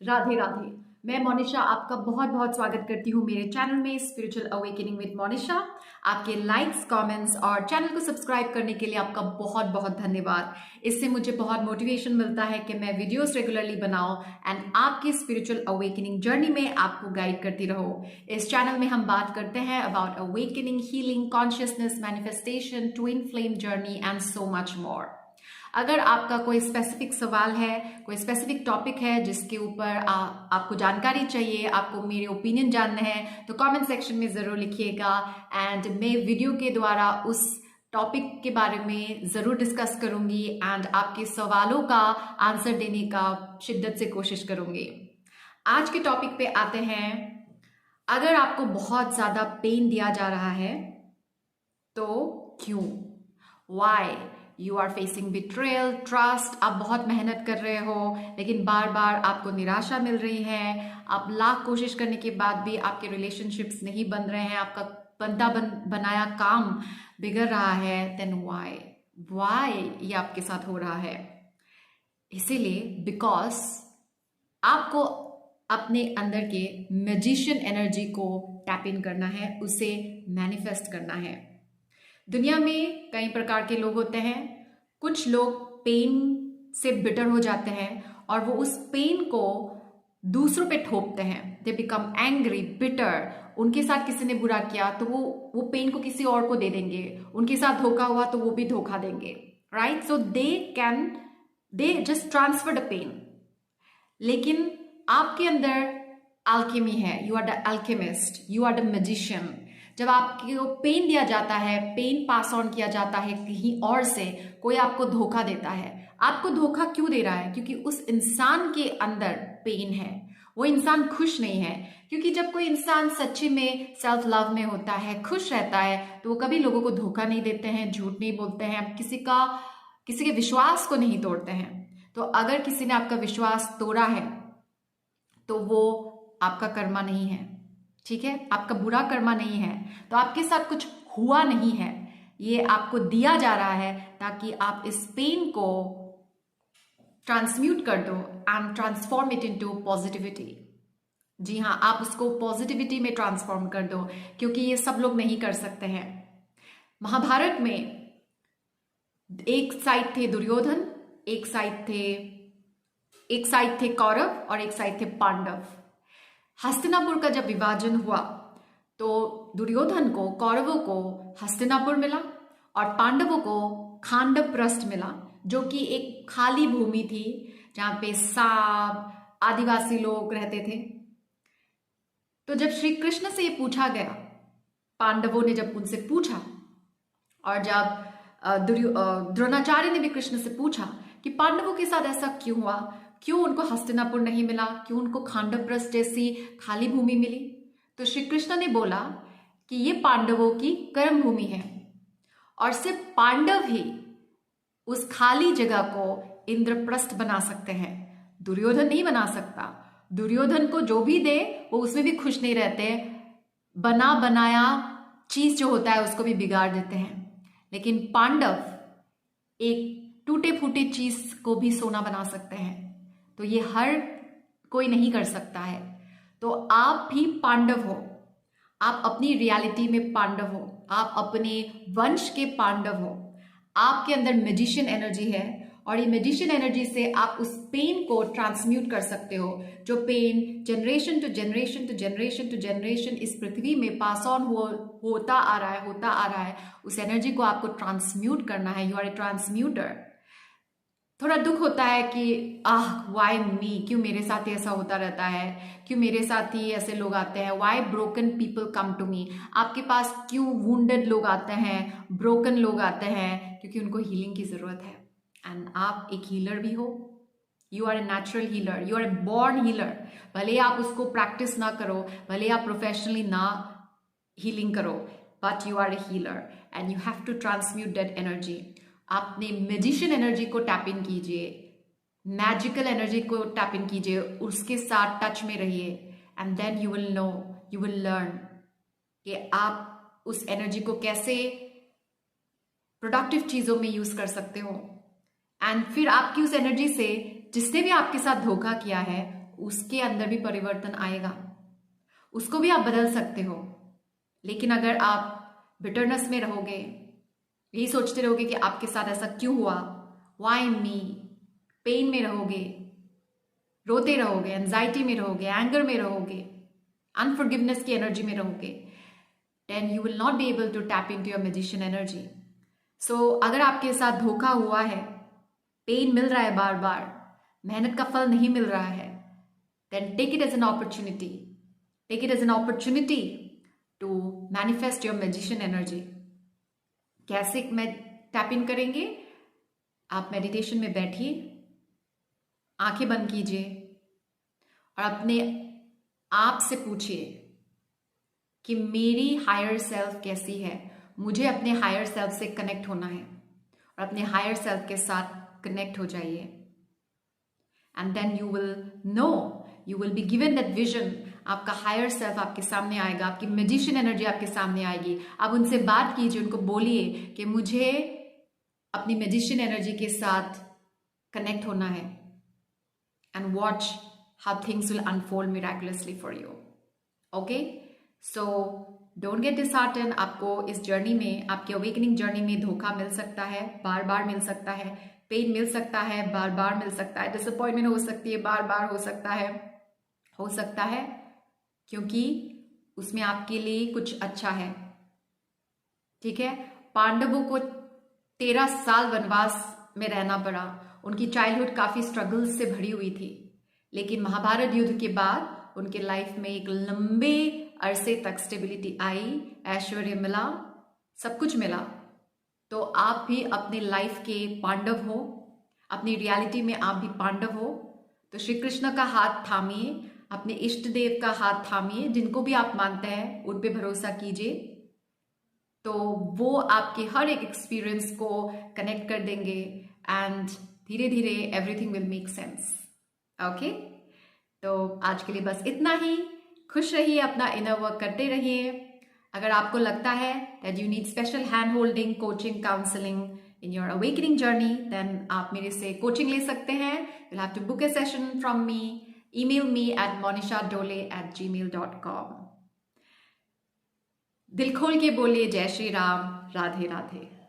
राधे राधे। मैं मोनिशा आपका बहुत बहुत स्वागत करती हूँ मेरे चैनल में स्पिरिचुअल अवेकनिंग विद मोनिशा। आपके लाइक्स, कमेंट्स और चैनल को सब्सक्राइब करने के लिए आपका बहुत बहुत धन्यवाद। इससे मुझे बहुत मोटिवेशन मिलता है कि मैं वीडियोस रेगुलरली बनाऊं एंड आपकी स्पिरिचुअल अवेकनिंग जर्नी में आपको गाइड करती रहूं। इस चैनल में हम बात करते हैं about awakening, healing, consciousness, manifestation, twin flame journey and so much more. अगर आपका कोई स्पेसिफिक सवाल है, कोई स्पेसिफिक टॉपिक है जिसके ऊपर आपको जानकारी चाहिए, आपको मेरे ओपिनियन जानने हैं, तो कमेंट सेक्शन में ज़रूर लिखिएगा एंड मैं वीडियो के द्वारा उस टॉपिक के बारे में ज़रूर डिस्कस करूंगी एंड आपके सवालों का आंसर देने का शिद्दत से कोशिश करूंगी। आज के टॉपिक पे आते हैं। अगर आपको बहुत ज़्यादा पेन दिया जा रहा है तो क्यों? Why you are facing betrayal, trust. आप बहुत मेहनत कर रहे हो लेकिन बार बार आपको निराशा मिल रही है। आप लाख कोशिश करने के बाद भी आपके रिलेशनशिप्स नहीं बन रहे हैं, आपका बनाया काम बिगड़ रहा है। देन वाई ये आपके साथ हो रहा है? इसीलिए बिकॉज आपको अपने अंदर के मैजिशियन एनर्जी को टैप इन करना है, उसे मैनिफेस्ट करना है। दुनिया में कई प्रकार के लोग होते हैं। कुछ लोग पेन से बिटर हो जाते हैं और वो उस पेन को दूसरों पे थोपते हैं। They become angry, bitter. उनके साथ किसी ने बुरा किया तो वो पेन को किसी और को दे देंगे। उनके साथ धोखा हुआ तो वो भी धोखा देंगे, right? So they just transfer the pain. लेकिन आपके अंदर अल्केमी है। You are the alchemist, you are the magician. जब आपको पेन दिया जाता है, पेन पास ऑन किया जाता है कहीं और से, कोई आपको धोखा देता है। आपको धोखा क्यों दे रहा है? क्योंकि उस इंसान के अंदर पेन है, वो इंसान खुश नहीं है। क्योंकि जब कोई इंसान सच्ची में सेल्फ लव में होता है, खुश रहता है, तो वो कभी लोगों को धोखा नहीं देते हैं, झूठ नहीं बोलते हैं, किसी के विश्वास को नहीं तोड़ते हैं। तो अगर किसी ने आपका विश्वास तोड़ा है तो वो आपका कर्मा नहीं है, ठीक है? आपका बुरा कर्मा नहीं है। तो आपके साथ कुछ हुआ नहीं है, ये आपको दिया जा रहा है ताकि आप इस पेन को ट्रांसम्यूट कर दो and transform it into positivity. जी हाँ, आप उसको पॉजिटिविटी में ट्रांसफॉर्म कर दो, क्योंकि ये सब लोग नहीं कर सकते हैं। महाभारत में एक साइड थे दुर्योधन, एक साइड थे कौरव और एक साइड थे पांडव। हस्तिनापुर का जब विभाजन हुआ तो दुर्योधन को, कौरवों को हस्तिनापुर मिला और पांडवों को खांडव प्रस्थ मिला, जो कि एक खाली भूमि थी जहां पे सांप, आदिवासी लोग रहते थे। तो जब श्री कृष्ण से ये पूछा गया, पांडवों ने जब उनसे पूछा और जब द्रोणाचार्य ने भी कृष्ण से पूछा कि पांडवों के साथ ऐसा क्यों हुआ, क्यों उनको हस्तिनापुर नहीं मिला, क्यों उनको खांडवप्रस्थ जैसी खाली भूमि मिली, तो श्री कृष्ण ने बोला कि ये पांडवों की कर्म भूमि है और सिर्फ पांडव ही उस खाली जगह को इंद्रप्रस्थ बना सकते हैं, दुर्योधन नहीं बना सकता। दुर्योधन को जो भी दे वो उसमें भी खुश नहीं रहते, बना बनाया चीज जो होता है उसको भी बिगाड़ देते हैं। लेकिन पांडव एक टूटे फूटे चीज को भी सोना बना सकते हैं। तो ये हर कोई नहीं कर सकता है। तो आप भी पांडव हो, आप अपनी रियलिटी में पांडव हो, आप अपने वंश के पांडव हो। आपके अंदर मैजिशियन एनर्जी है और ये मैजिशियन एनर्जी से आप उस पेन को ट्रांसम्यूट कर सकते हो, जो pain generation to generation to generation to generation इस पृथ्वी में पास ऑन होता आ रहा है। उस एनर्जी को आपको ट्रांसम्यूट करना है। यू आर ए ट्रांसम्यूटर। थोड़ा दुख होता है कि वाई मी, क्यों मेरे साथ ही ऐसा होता रहता है, क्यों मेरे साथ ही ऐसे लोग आते हैं, why broken people come to me. आपके पास क्यों वुंडेड लोग आते हैं, ब्रोकन लोग आते हैं? क्योंकि उनको हीलिंग की जरूरत है। एंड आप एक हीलर भी हो। You are a natural healer, you are a born healer. भले आप उसको प्रैक्टिस ना करो, भले आप प्रोफेशनली ना हीलिंग करो, but you are a healer and you have to transmute that energy. आपने मैजिशियन एनर्जी को टैप इन कीजिए, मैजिकल एनर्जी को टैप इन कीजिए, उसके साथ टच में रहिए and then you will know, you will learn कि आप उस एनर्जी को कैसे प्रोडक्टिव चीजों में यूज कर सकते हो। एंड फिर आपकी उस एनर्जी से जिसने भी आपके साथ धोखा किया है उसके अंदर भी परिवर्तन आएगा, उसको भी आप बदल सकते हो। लेकिन अगर आप बिटरनेस में रहोगे, यही सोचते रहोगे कि आपके साथ ऐसा क्यों हुआ, व्हाई मी, पेन में रहोगे, रोते रहोगे, एंजाइटी में रहोगे, एंगर में रहोगे, अनफॉरगिवनेस की एनर्जी में रहोगे, then you will not be able to tap into your magician energy. So अगर आपके साथ धोखा हुआ है, पेन मिल रहा है बार बार, मेहनत का फल नहीं मिल रहा है, then take it as an opportunity, take it as an opportunity to manifest your magician energy. कैसे टैप इन करेंगे? आप मेडिटेशन में बैठिए, आंखें बंद कीजिए और अपने आप से पूछिए कि मेरी हायर सेल्फ कैसी है। मुझे अपने हायर सेल्फ से कनेक्ट होना है और अपने हायर सेल्फ के साथ कनेक्ट हो जाइए। And then you will know, you will be given that vision. आपका हायर सेल्फ आपके सामने आएगा, आपकी मैजिशियन एनर्जी आपके सामने आएगी। आप उनसे बात कीजिए, उनको बोलिए कि मुझे अपनी मैजिशियन एनर्जी के साथ कनेक्ट होना है, and watch how things will unfold miraculously for you. Okay, so don't get disheartened. आपको इस जर्नी में, आपकी अवेकनिंग जर्नी में धोखा मिल सकता है, बार बार मिल सकता है, पेन मिल सकता है, बार बार मिल सकता है, डिसअपॉइंटमेंट हो सकती है, बार बार हो सकता है, क्योंकि उसमें आपके लिए कुछ अच्छा है। ठीक है, पांडवों को 13 साल वनवास में रहना पड़ा, उनकी चाइल्डहुड काफी स्ट्रगल्स से भरी हुई थी, लेकिन महाभारत युद्ध के बाद उनके लाइफ में एक लंबे अरसे तक स्टेबिलिटी आई, ऐश्वर्य मिला, सब कुछ मिला। तो आप भी अपने लाइफ के पांडव हो, अपनी रियलिटी में आप भी पांडव हो। तो श्री कृष्ण का हाथ थामिए, अपने इष्ट देव का हाथ थामिए, जिनको भी आप मानते हैं उन पे भरोसा कीजिए, तो वो आपके हर एक एक्सपीरियंस को कनेक्ट कर देंगे एंड धीरे धीरे everything will make sense. Okay, तो आज के लिए बस इतना ही। खुश रहिए, अपना इनर वर्क करते रहिए। अगर आपको लगता है that you need special hand holding, coaching, counselling in your awakening journey, then आप मेरे से कोचिंग ले सकते हैं। You have to book a session from me, email me at monishadole@gmail.com। दिल खोल के बोलिए जय श्री राम, राधे राधे।